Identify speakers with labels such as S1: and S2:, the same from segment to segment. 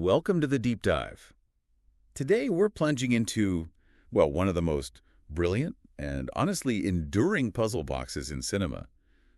S1: welcome to the deep dive. Today we're plunging into, well, one of the most brilliant and honestly enduring puzzle boxes in cinema,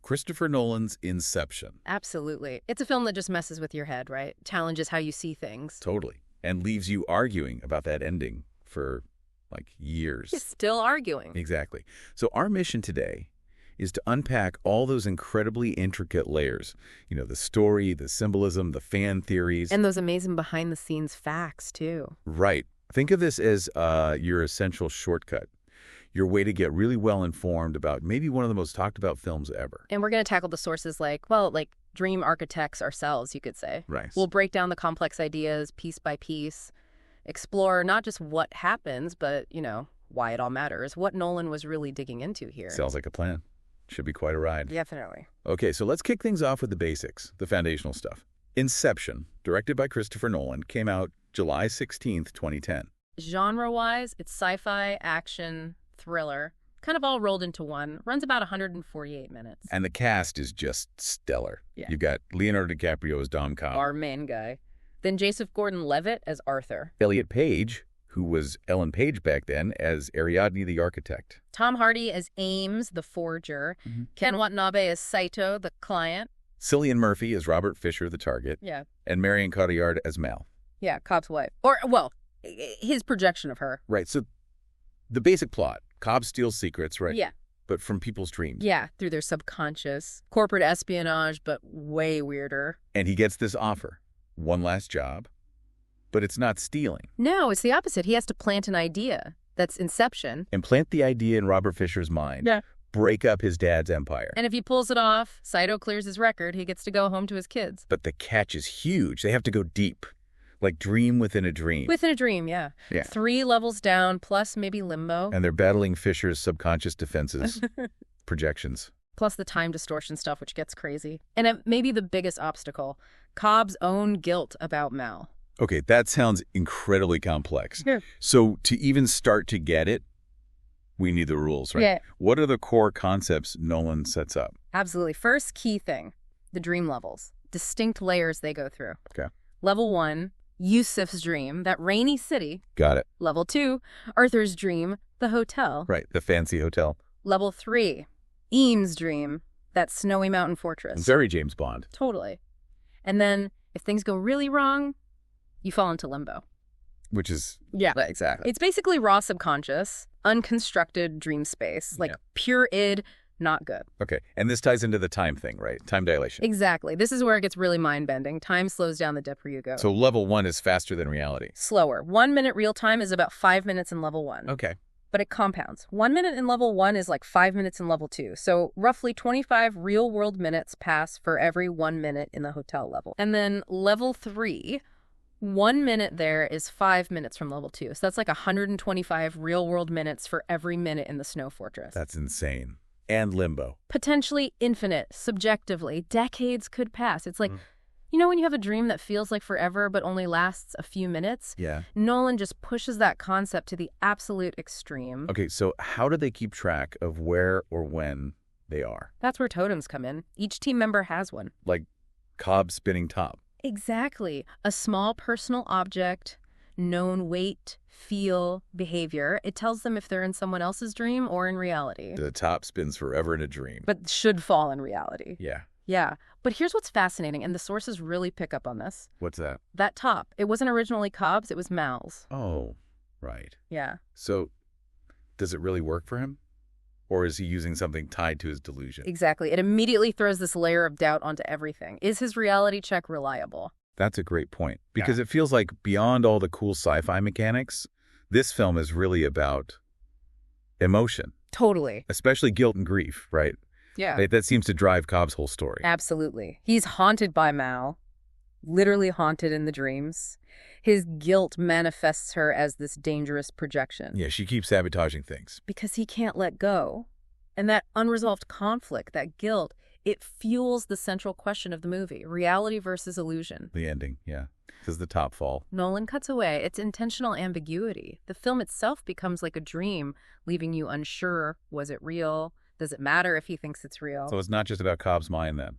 S1: Christopher Nolan's Inception.
S2: Absolutely. It's a film that just messes with your head, right? Challenges how you see things.
S1: Totally. And leaves you arguing about that ending for, like, years.
S2: You're still arguing.
S1: Exactly. So our mission today is to unpack all those incredibly intricate layers. You know, the story, the symbolism, the fan theories.
S2: And those amazing behind-the-scenes facts, too.
S1: Right. Think of this as your essential shortcut, your way to get really well informed about maybe one of the most talked about films ever.
S2: And we're going to tackle the sources like dream architects ourselves, you could say.
S1: Right.
S2: We'll break down the complex ideas piece by piece, explore not just what happens, but, why it all matters, what Nolan was really digging into here.
S1: Sounds like a plan. Should be quite a ride.
S2: Definitely.
S1: Okay, so let's kick things off with the basics, the foundational stuff. Inception, directed by Christopher Nolan, came out July 16th, 2010.
S2: Genre-wise, it's sci-fi, action, thriller, kind of all rolled into one. Runs about 148 minutes.
S1: And the cast is just stellar.
S2: Yeah.
S1: You've got Leonardo DiCaprio as Dom Cobb.
S2: Our main guy. Then Joseph Gordon-Levitt as Arthur.
S1: Elliot Page, who was Ellen Page back then, as Ariadne the architect.
S2: Tom Hardy as Ames, the forger. Ken Watanabe as Saito, the client.
S1: Cillian Murphy as Robert Fisher, the target.
S2: Yeah.
S1: And Marion Cotillard as Mal.
S2: Yeah, Cobb's wife. Or, well, his projection of her.
S1: Right, so the basic plot, Cobb steals secrets, right?
S2: Yeah.
S1: But from people's dreams.
S2: Yeah, through their subconscious. Corporate espionage, but way weirder.
S1: And he gets this offer, one last job, but it's not stealing.
S2: No, it's the opposite. He has to plant an idea. That's Inception.
S1: And plant the idea in Robert Fisher's mind.
S2: Yeah.
S1: Break up his dad's empire.
S2: And if he pulls it off, Saito clears his record, he gets to go home to his kids.
S1: But the catch is huge. They have to go deep, like dream within a dream.
S2: Within a dream, yeah.
S1: Yeah.
S2: 3 levels down, plus maybe limbo.
S1: And they're battling Fisher's subconscious defenses, projections.
S2: Plus the time distortion stuff, which gets crazy. And maybe the biggest obstacle, Cobb's own guilt about Mal.
S1: Okay, that sounds incredibly complex.
S2: Yeah.
S1: So to even start to get it, we need the rules, right?
S2: Yeah.
S1: What are the core concepts Nolan sets up?
S2: Absolutely. First key thing, the dream levels. Distinct layers they go through.
S1: Okay.
S2: Level 1, Yusuf's dream, that rainy city.
S1: Got it.
S2: Level 2, Arthur's dream, the hotel.
S1: Right, the fancy hotel.
S2: Level 3, Eames' dream, that snowy mountain fortress.
S1: Very James Bond.
S2: Totally. And then if things go really wrong, you fall into limbo.
S1: Which is...
S2: Yeah.
S1: Exactly.
S2: It's basically raw subconscious, unconstructed dream space, like pure id, not good.
S1: Okay, and this ties into the time thing, right? Time dilation.
S2: Exactly. This is where it gets really mind-bending. Time slows down the depth where you go.
S1: So level 1 is faster than reality.
S2: Slower. 1 minute real time is about 5 minutes in level 1.
S1: Okay.
S2: But it compounds. 1 minute in level 1 is like 5 minutes in level 2. So roughly 25 real-world minutes pass for every 1 minute in the hotel level. And then level 3... 1 minute there is 5 minutes from level 2. So that's like 125 real-world minutes for every minute in the snow fortress.
S1: That's insane. And limbo.
S2: Potentially infinite, subjectively. Decades could pass. It's like, when you have a dream that feels like forever but only lasts a few minutes?
S1: Yeah.
S2: Nolan just pushes that concept to the absolute extreme.
S1: Okay, so how do they keep track of where or when they are?
S2: That's where totems come in. Each team member has one.
S1: Like Cobb spinning top.
S2: Exactly. A small personal object, known weight, feel, behavior. It tells them if they're in someone else's dream or in reality.
S1: The top spins forever in a dream.
S2: But should fall in reality.
S1: Yeah.
S2: Yeah. But here's what's fascinating, and the sources really pick up on this.
S1: What's that?
S2: That top. It wasn't originally Cobb's, it was Mal's.
S1: Oh, right.
S2: Yeah.
S1: So does it really work for him? Or is he using something tied to his delusion?
S2: Exactly. It immediately throws this layer of doubt onto everything. Is his reality check reliable?
S1: That's a great point. Because it feels like beyond all the cool sci-fi mechanics, this film is really about emotion.
S2: Totally.
S1: Especially guilt and grief, right?
S2: Yeah.
S1: That seems to drive Cobb's whole story.
S2: Absolutely. He's haunted by Mal, literally haunted in the dreams. His guilt manifests her as this dangerous projection.
S1: Yeah, she keeps sabotaging things.
S2: Because he can't let go. And that unresolved conflict, that guilt, it fuels the central question of the movie, reality versus illusion.
S1: The ending, yeah. Does the top fall?
S2: Nolan cuts away. It's intentional ambiguity. The film itself becomes like a dream, leaving you unsure. Was it real? Does it matter if he thinks it's real?
S1: So it's not just about Cobb's mind then?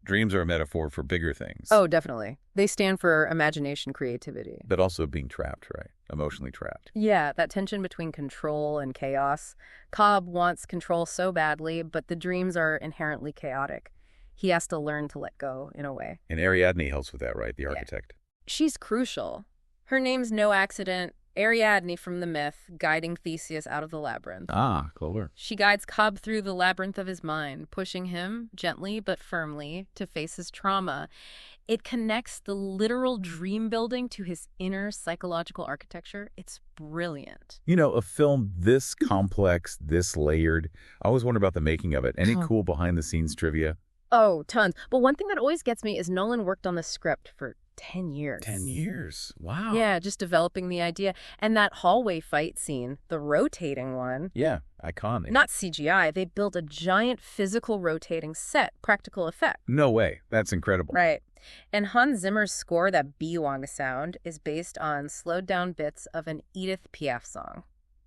S1: Dreams are a metaphor for bigger things.
S2: Oh, definitely. They stand for imagination, creativity.
S1: But also being trapped, right? Emotionally trapped.
S2: Yeah, that tension between control and chaos. Cobb wants control so badly, but the dreams are inherently chaotic. He has to learn to let go, in a way.
S1: And Ariadne helps with that, right? The architect.
S2: She's crucial. Her name's no accident. Ariadne from the myth, guiding Theseus out of the labyrinth.
S1: Ah, clever.
S2: She guides Cobb through the labyrinth of his mind, pushing him, gently but firmly, to face his trauma. It connects the literal dream building to his inner psychological architecture. It's brilliant.
S1: You know, a film this complex, this layered, I always wonder about the making of it. Any cool behind-the-scenes trivia?
S2: Oh, tons. But one thing that always gets me is Nolan worked on the script for 10 years.
S1: 10 years. Wow.
S2: Yeah, just developing the idea. And that hallway fight scene, the rotating one.
S1: Yeah, iconic.
S2: Not CGI. They built a giant physical rotating set, practical effect.
S1: No way. That's incredible.
S2: Right. And Hans Zimmer's score, that biwang sound, is based on slowed down bits of an Edith Piaf song.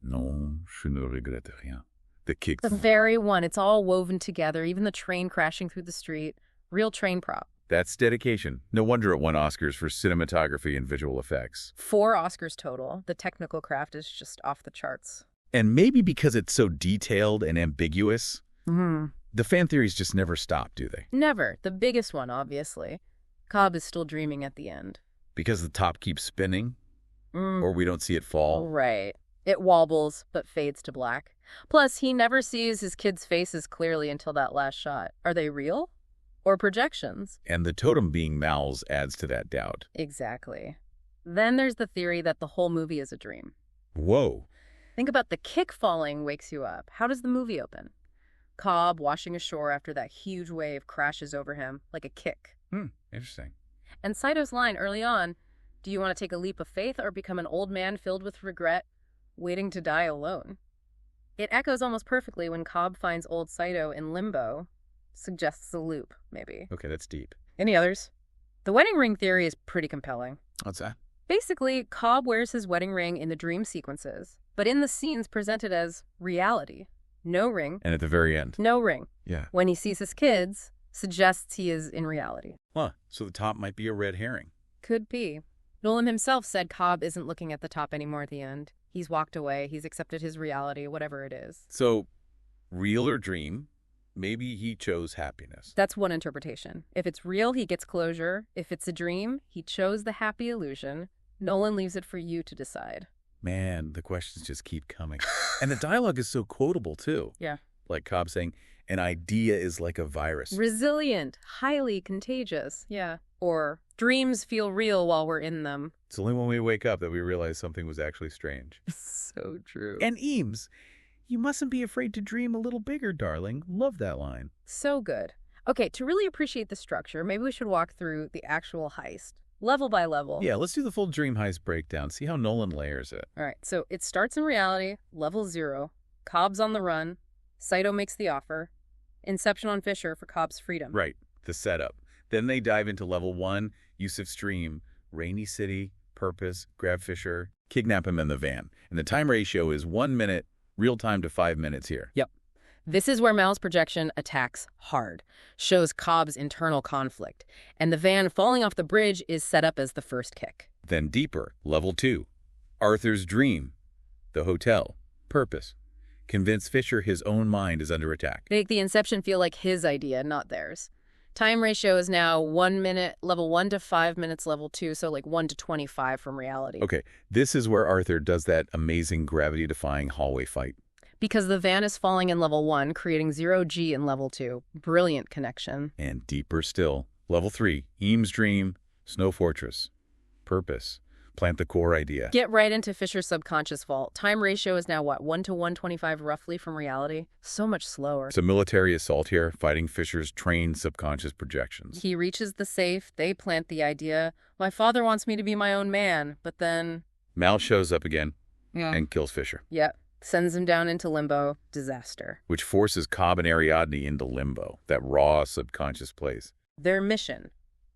S1: Non, je ne regrette rien. The kick.
S2: The very one. It's all woven together, even the train crashing through the street. Real train prop.
S1: That's dedication. No wonder it won Oscars for cinematography and visual effects.
S2: 4 Oscars total. The technical craft is just off the charts.
S1: And maybe because it's so detailed and ambiguous,
S2: Mm-hmm.
S1: the fan theories just never stop, do they?
S2: Never. The biggest one, obviously. Cobb is still dreaming at the end.
S1: Because the top keeps spinning, or we don't see it fall.
S2: Right. It wobbles, but fades to black. Plus, he never sees his kids' faces clearly until that last shot. Are they real? Or projections?
S1: And the totem being Mal's adds to that doubt.
S2: Exactly. Then there's the theory that the whole movie is a dream.
S1: Whoa.
S2: Think about the kick falling wakes you up. How does the movie open? Cobb washing ashore after that huge wave crashes over him, like a kick.
S1: Interesting.
S2: And Saito's line early on, do you want to take a leap of faith or become an old man filled with regret, waiting to die alone? It echoes almost perfectly when Cobb finds old Saito in limbo. Suggests a loop, maybe.
S1: Okay, that's deep.
S2: Any others? The wedding ring theory is pretty compelling.
S1: What's that?
S2: Basically, Cobb wears his wedding ring in the dream sequences, but in the scenes presented as reality. No ring.
S1: And at the very end.
S2: No ring.
S1: Yeah.
S2: When he sees his kids, suggests he is in reality.
S1: Huh. So the top might be a red herring.
S2: Could be. Nolan himself said Cobb isn't looking at the top anymore at the end. He's walked away. He's accepted his reality, whatever it is.
S1: So, real or dream, maybe he chose happiness.
S2: That's one interpretation. If it's real, he gets closure. If it's a dream, he chose the happy illusion. Nolan leaves it for you to decide.
S1: Man, the questions just keep coming. And the dialogue is so quotable, too.
S2: Yeah.
S1: Like Cobb saying, an idea is like a virus.
S2: Resilient, highly contagious. Yeah. Or dreams feel real while we're in them.
S1: It's only when we wake up that we realize something was actually strange.
S2: So true.
S1: And Eames, you mustn't be afraid to dream a little bigger, darling. Love that line.
S2: So good. Okay, to really appreciate the structure, maybe we should walk through the actual heist, level by level.
S1: Yeah, let's do the full dream heist breakdown. See how Nolan layers it.
S2: All right, so it starts in reality, level 0. Cobb's on the run. Saito makes the offer. Inception on Fisher for Cobb's freedom.
S1: Right, the setup. Then they dive into level 1, Yusuf's dream, rainy city, purpose, grab Fisher, kidnap him in the van. And the time ratio is 1 minute, real time to 5 minutes here.
S2: Yep. This is where Mal's projection attacks hard, shows Cobb's internal conflict, and the van falling off the bridge is set up as the first kick.
S1: Then deeper, level 2, Arthur's dream, the hotel, purpose. Convince Fisher his own mind is under attack.
S2: Make the Inception feel like his idea, not theirs. Time ratio is now 1 minute, level 1 to 5 minutes, level 2, so like 1 to 25 from reality.
S1: Okay, this is where Arthur does that amazing gravity-defying hallway fight.
S2: Because the van is falling in level 1, creating 0G in level 2. Brilliant connection.
S1: And deeper still, level 3, Eames' dream, Snow Fortress, purpose. Plant the core idea.
S2: Get right into Fisher's subconscious vault. Time ratio is now, what, 1 to 125 roughly from reality? So much slower.
S1: It's a military assault here, fighting Fisher's trained subconscious projections.
S2: He reaches the safe. They plant the idea. My father wants me to be my own man, but then...
S1: Mal shows up again and kills Fisher.
S2: Yep. Sends him down into limbo. Disaster.
S1: Which forces Cobb and Ariadne into limbo, that raw subconscious place.
S2: Their mission,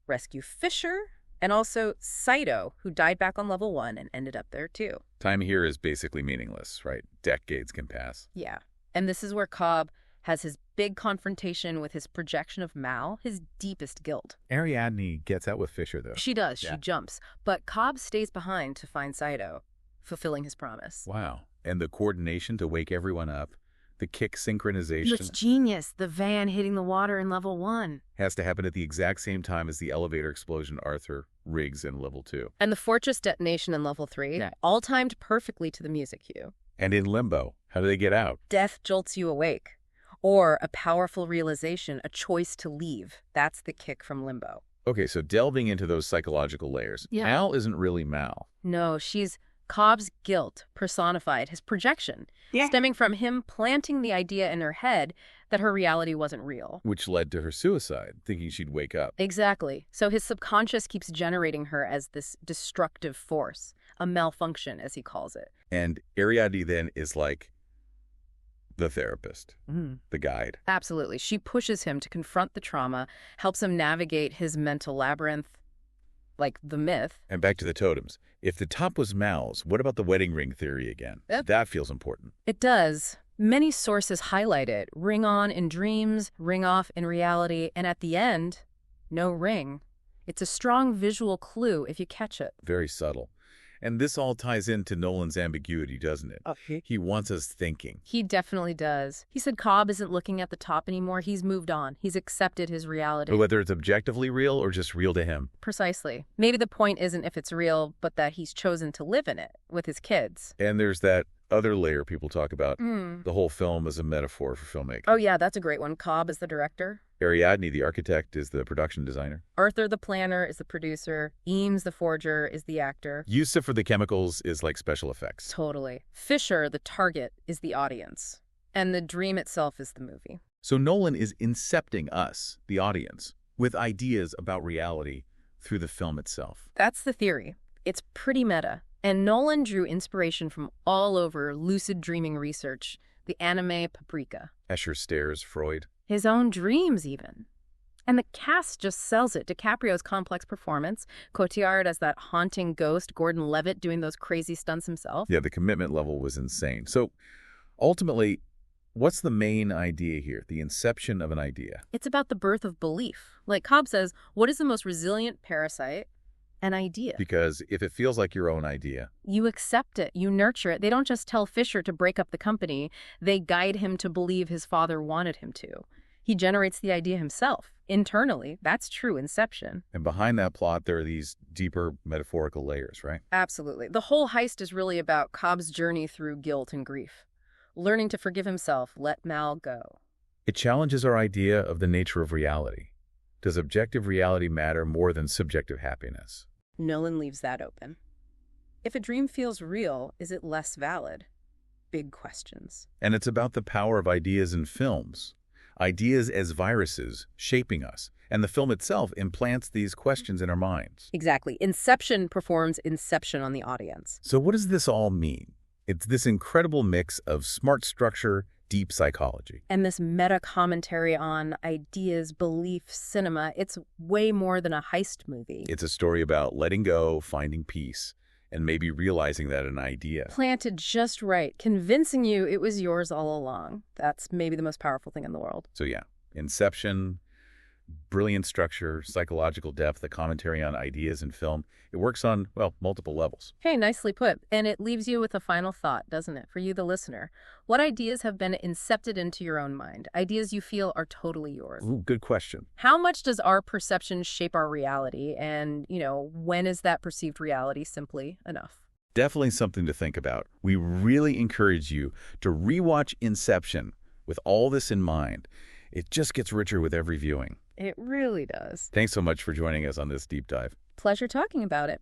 S2: rescue Fisher and also Saito, who died back on level 1 and ended up there too.
S1: Time here is basically meaningless, right? Decades can pass.
S2: Yeah. And this is where Cobb has his big confrontation with his projection of Mal, his deepest guilt.
S1: Ariadne gets out with Fisher, though.
S2: She does.
S1: Yeah.
S2: She jumps. But Cobb stays behind to find Saito, fulfilling his promise.
S1: Wow. And the coordination to wake everyone up, the kick synchronization.
S2: It's genius. The van hitting the water in level 1.
S1: Has to happen at the exact same time as the elevator explosion Arthur rigs in level 2.
S2: And the fortress detonation in level 3, all timed perfectly to the music cue.
S1: And in limbo, how do they get out?
S2: Death jolts you awake. Or a powerful realization, a choice to leave. That's the kick from limbo.
S1: Okay, so delving into those psychological layers.
S2: Yeah.
S1: Mal isn't really Mal.
S2: No, she's Cobb's guilt personified, his projection, stemming from him planting the idea in her head that her reality wasn't real.
S1: Which led to her suicide, thinking she'd wake up.
S2: Exactly. So his subconscious keeps generating her as this destructive force, a malfunction, as he calls it.
S1: And Ariadne then is like the therapist, the guide.
S2: Absolutely. She pushes him to confront the trauma, helps him navigate his mental labyrinth, like the myth.
S1: And back to the totems. If the top was Mal's, what about the wedding ring theory again?
S2: Yep.
S1: That feels important.
S2: It does. Many sources highlight it. Ring on in dreams, ring off in reality, and at the end, no ring. It's a strong visual clue if you catch it.
S1: Very subtle. And this all ties into Nolan's ambiguity, doesn't it?
S2: Okay.
S1: He wants us thinking.
S2: He definitely does. He said Cobb isn't looking at the top anymore. He's moved on. He's accepted his reality.
S1: But whether it's objectively real or just real to him.
S2: Precisely. Maybe the point isn't if it's real, but that he's chosen to live in it with his kids.
S1: And there's that other layer people talk about. The whole film as a metaphor for filmmaking.
S2: Oh, yeah, that's a great one. Cobb is the director.
S1: Ariadne, the architect, is the production designer.
S2: Arthur, the planner, is the producer. Eames, the forger, is the actor.
S1: Yusuf for the chemicals is like special effects.
S2: Totally. Fisher, the target, is the audience. And the dream itself is the movie.
S1: So Nolan is incepting us, the audience, with ideas about reality through the film itself.
S2: That's the theory. It's pretty meta. And Nolan drew inspiration from all over lucid dreaming research, the anime Paprika.
S1: Escher stares, Freud.
S2: His own dreams, even. And the cast just sells it. DiCaprio's complex performance, Cotillard as that haunting ghost, Gordon Levitt doing those crazy stunts himself.
S1: Yeah, the commitment level was insane. So ultimately, what's the main idea here? The inception of an idea.
S2: It's about the birth of belief. Like Cobb says, what is the most resilient parasite? An idea.
S1: Because if it feels like your own idea,
S2: you accept it, you nurture it. They don't just tell Fisher to break up the company. They guide him to believe his father wanted him to. He generates the idea himself, internally. That's true inception.
S1: And behind that plot, there are these deeper metaphorical layers, right?
S2: Absolutely. The whole heist is really about Cobb's journey through guilt and grief. Learning to forgive himself, let Mal go.
S1: It challenges our idea of the nature of reality. Does objective reality matter more than subjective happiness?
S2: Nolan leaves that open. If a dream feels real, is it less valid? Big questions.
S1: And it's about the power of ideas in films. Ideas as viruses shaping us. And the film itself implants these questions in our minds.
S2: Exactly. Inception performs inception on the audience.
S1: So what does this all mean? It's this incredible mix of smart structure, deep psychology.
S2: And this meta-commentary on ideas, belief, cinema, it's way more than a heist movie.
S1: It's a story about letting go, finding peace, and maybe realizing that an idea
S2: planted just right, convincing you it was yours all along. That's maybe the most powerful thing in the world.
S1: So yeah, inception, brilliant structure, psychological depth, the commentary on ideas in film. It works on, well, multiple levels.
S2: Hey, nicely put. And it leaves you with a final thought, doesn't it, for you, the listener? What ideas have been incepted into your own mind? Ideas you feel are totally yours.
S1: Ooh, good question.
S2: How much does our perception shape our reality? And, when is that perceived reality simply enough?
S1: Definitely something to think about. We really encourage you to rewatch Inception with all this in mind. It just gets richer with every viewing.
S2: It really does.
S1: Thanks so much for joining us on this deep dive.
S2: Pleasure talking about it.